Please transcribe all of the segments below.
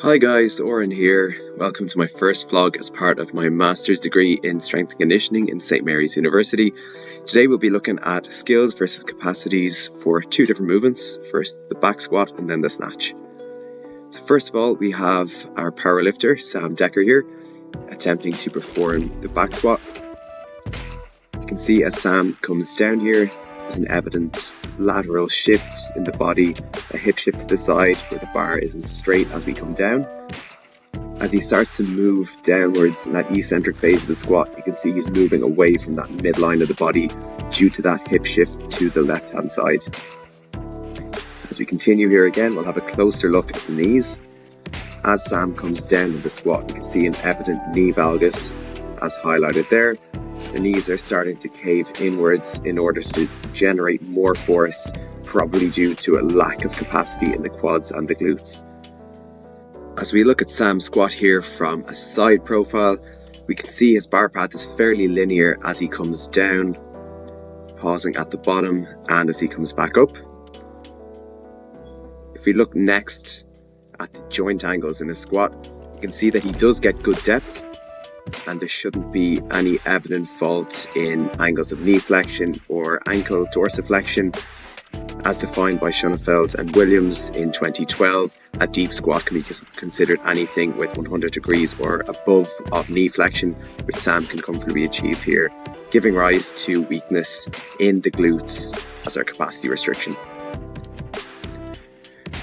Hi guys, Oren here. Welcome to my first vlog as part of my master's degree in strength and conditioning in St. Mary's University. Today we'll be looking at skills versus capacities for two different movements. First the back squat and then the snatch. So first of all we have our powerlifter Sam Decker here attempting to perform the back squat. You can see as Sam comes down here, there's an evident lateral shift in the body, a hip shift to the side where the bar isn't straight as we come down. As he starts to move downwards in that eccentric phase of the squat, you can see he's moving away from that midline of the body due to that hip shift to the left hand side. As we continue here again, we'll have a closer look at the knees. As Sam comes down in the squat, you can see an evident knee valgus as highlighted there. The knees are starting to cave inwards in order to generate more force, probably due to a lack of capacity in the quads and the glutes. As we look at Sam's squat here from a side profile, we can see his bar path is fairly linear as he comes down, pausing at the bottom and as he comes back up. If we look next at the joint angles in his squat, you can see that he does get good depth, and there shouldn't be any evident fault in angles of knee flexion or ankle dorsiflexion. As defined by Schoenfeld and Williams in 2012, a deep squat can be considered anything with 100 degrees or above of knee flexion, which Sam can comfortably achieve here, giving rise to weakness in the glutes as our capacity restriction.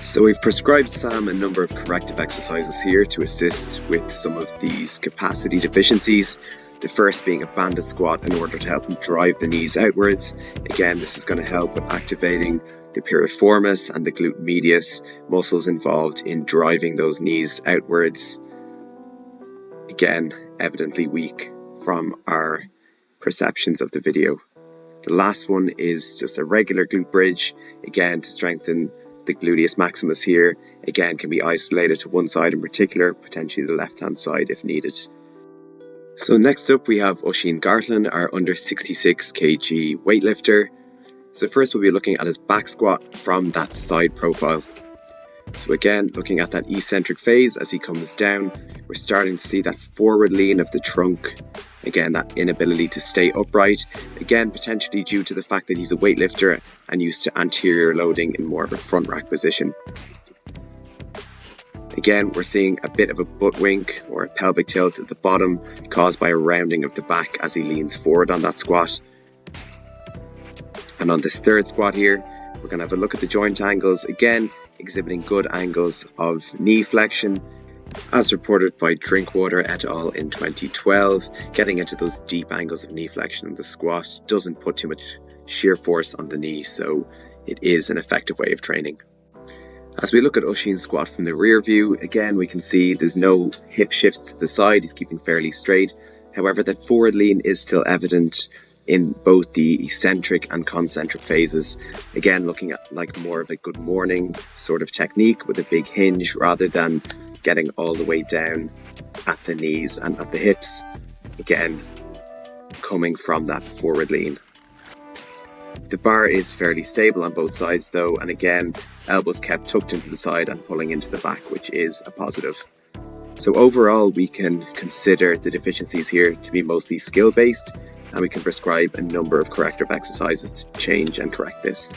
So we've prescribed Sam a number of corrective exercises here to assist with some of these capacity deficiencies. The first being a banded squat in order to help him drive the knees outwards. Again, this is going to help with activating the piriformis and the glute medius, muscles involved in driving those knees outwards. Again, evidently weak from our perceptions of the video. The last one is just a regular glute bridge, again to strengthen the gluteus maximus here. Again, can be isolated to one side in particular, potentially the left hand side if needed. So next up we have Oisín Gartlin, our under 66 kg weightlifter. So first we'll be looking at his back squat from that side profile. So again, looking at that eccentric phase as he comes down, we're starting to see that forward lean of the trunk. Again, that inability to stay upright. Again, potentially due to the fact that he's a weightlifter and used to anterior loading in more of a front rack position. Again, we're seeing a bit of a butt wink or a pelvic tilt at the bottom caused by a rounding of the back as he leans forward on that squat. And on this third squat here, we're going to have a look at the joint angles, again exhibiting good angles of knee flexion as reported by Drinkwater et al. In 2012. Getting into those deep angles of knee flexion in the squat doesn't put too much shear force on the knee, so it is an effective way of training. As we look at Oisín's squat from the rear view, again we can see there's no hip shifts to the side, he's keeping fairly straight. However, that forward lean is still evident in both the eccentric and concentric phases. Again, looking at like more of a good morning sort of technique with a big hinge rather than getting all the way down at the knees and at the hips. Again, coming from that forward lean. The bar is fairly stable on both sides though, and again, elbows kept tucked into the side and pulling into the back, which is a positive. So overall, we can consider the deficiencies here to be mostly skill-based, and we can prescribe a number of corrective exercises to change and correct this.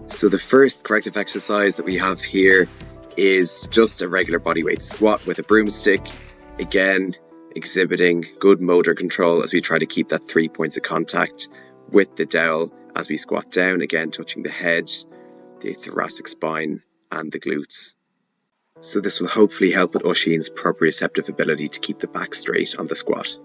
So the first corrective exercise that we have here is just a regular bodyweight squat with a broomstick, again exhibiting good motor control as we try to keep that 3 points of contact with the dowel as we squat down, again touching the head, the thoracic spine and the glutes. So this will hopefully help with Oisín's proprioceptive ability to keep the back straight on the squat.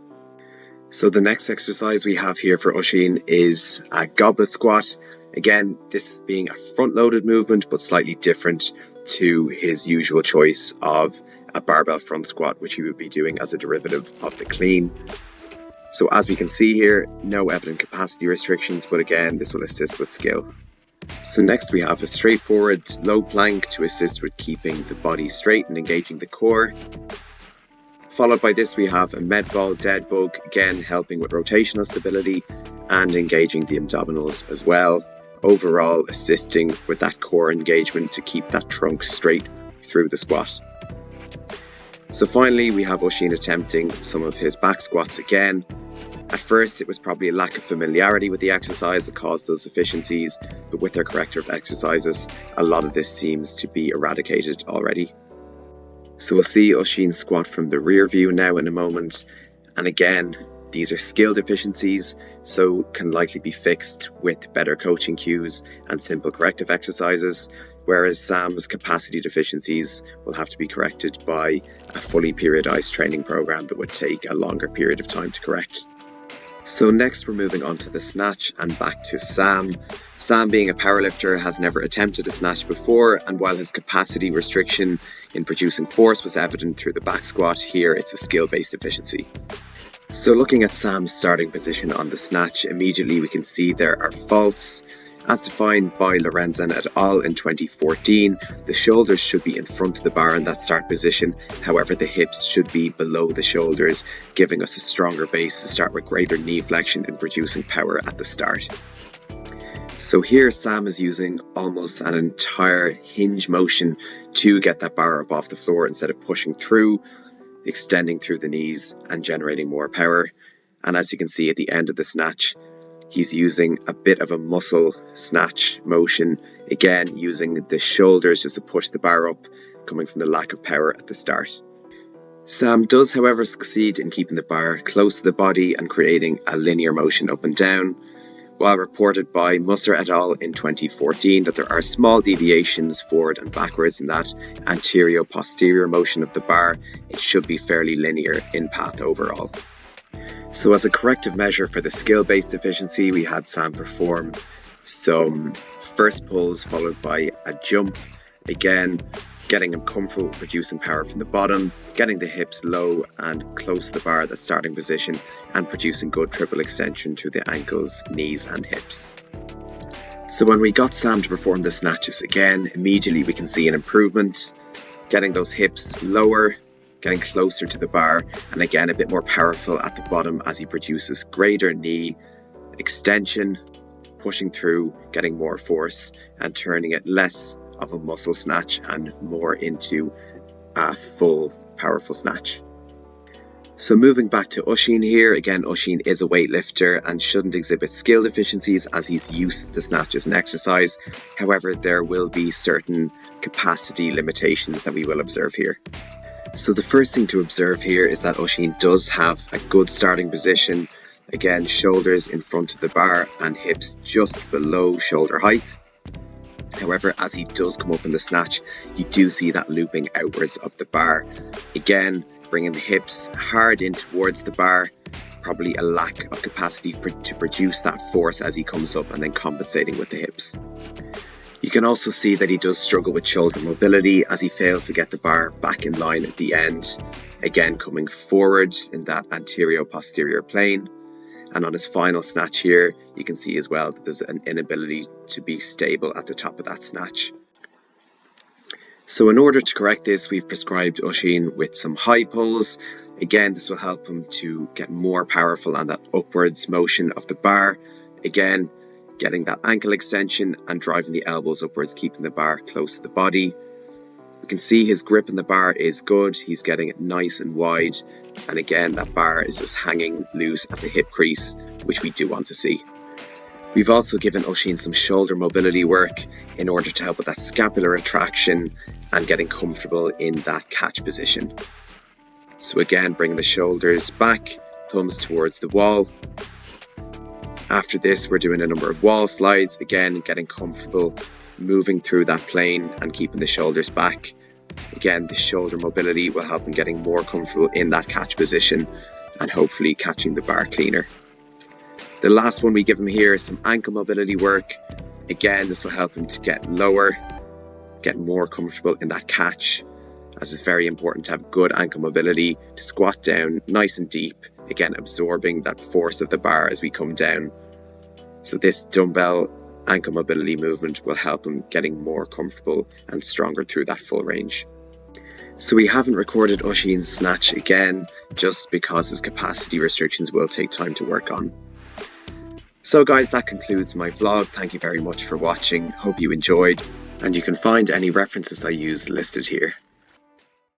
So the next exercise we have here for Oisín is a goblet squat. Again, this being a front-loaded movement, but slightly different to his usual choice of a barbell front squat, which he would be doing as a derivative of the clean. So as we can see here, no evident capacity restrictions, but again, this will assist with skill. So next we have a straightforward low plank to assist with keeping the body straight and engaging the core. Followed by this we have a med ball dead bug, again helping with rotational stability and engaging the abdominals as well. Overall assisting with that core engagement to keep that trunk straight through the squat. So finally, we have Oisín attempting some of his back squats again. At first, it was probably a lack of familiarity with the exercise that caused those deficiencies, but with their corrective exercises, a lot of this seems to be eradicated already. So we'll see Oisín squat from the rear view now in a moment, and again, these are skill deficiencies, so can likely be fixed with better coaching cues and simple corrective exercises, whereas Sam's capacity deficiencies will have to be corrected by a fully periodized training program that would take a longer period of time to correct. So next we're moving on to the snatch and back to Sam. Sam, being a powerlifter, has never attempted a snatch before, and while his capacity restriction in producing force was evident through the back squat, here it's a skill-based deficiency. So looking at Sam's starting position on the snatch, immediately we can see there are faults. As defined by Lorenzen et al. In 2014, the shoulders should be in front of the bar in that start position. However, the hips should be below the shoulders, giving us a stronger base to start with greater knee flexion and producing power at the start. So here Sam is using almost an entire hinge motion to get that bar up off the floor instead of pushing through, extending through the knees and generating more power. And as you can see at the end of the snatch, he's using a bit of a muscle snatch motion, again using the shoulders just to push the bar up, coming from the lack of power at the start. Sam does, however, succeed in keeping the bar close to the body and creating a linear motion up and down, while reported by Musser et al. In 2014 that there are small deviations forward and backwards in that anterior-posterior motion of the bar, it should be fairly linear in path overall. So as a corrective measure for the skill-based deficiency, we had Sam perform some first pulls followed by a jump, again getting him comfortable with producing power from the bottom, getting the hips low and close to the bar at that starting position, and producing good triple extension through the ankles, knees and hips. So when we got Sam to perform the snatches again, immediately we can see an improvement, getting those hips lower, getting closer to the bar, and again a bit more powerful at the bottom as he produces greater knee extension, pushing through, getting more force and turning it less of a muscle snatch and more into a full powerful snatch. So moving back to Oisín here, again Oisín is a weightlifter and shouldn't exhibit skill deficiencies as he's used to the snatch as an exercise. However, there will be certain capacity limitations that we will observe here. So the first thing to observe here is that Oisín does have a good starting position. Again, shoulders in front of the bar and hips just below shoulder height. However, as he does come up in the snatch, you do see that looping outwards of the bar. Again, bringing the hips hard in towards the bar, probably a lack of capacity to produce that force as he comes up and then compensating with the hips. You can also see that he does struggle with shoulder mobility as he fails to get the bar back in line at the end, again coming forward in that anterior-posterior plane. And on his final snatch here, you can see as well that there's an inability to be stable at the top of that snatch. So in order to correct this, we've prescribed Oisín with some high pulls. Again, this will help him to get more powerful on that upwards motion of the bar. Again, getting that ankle extension and driving the elbows upwards, keeping the bar close to the body. We can see his grip in the bar is good. He's getting it nice and wide. And again, that bar is just hanging loose at the hip crease, which we do want to see. We've also given Oisín some shoulder mobility work in order to help with that scapular retraction and getting comfortable in that catch position. So again, bring the shoulders back, thumbs towards the wall. After this, we're doing a number of wall slides, again getting comfortable moving through that plane and keeping the shoulders back. Again, the shoulder mobility will help in getting more comfortable in that catch position and hopefully catching the bar cleaner. The last one we give him here is some ankle mobility work. Again, this will help him to get lower, get more comfortable in that catch, as it's very important to have good ankle mobility, to squat down nice and deep, again absorbing that force of the bar as we come down. So this dumbbell ankle mobility movement will help him getting more comfortable and stronger through that full range. So we haven't recorded Oisín's snatch again, just because his capacity restrictions will take time to work on. So guys, that concludes my vlog. Thank you very much for watching. Hope you enjoyed, and you can find any references I use listed here.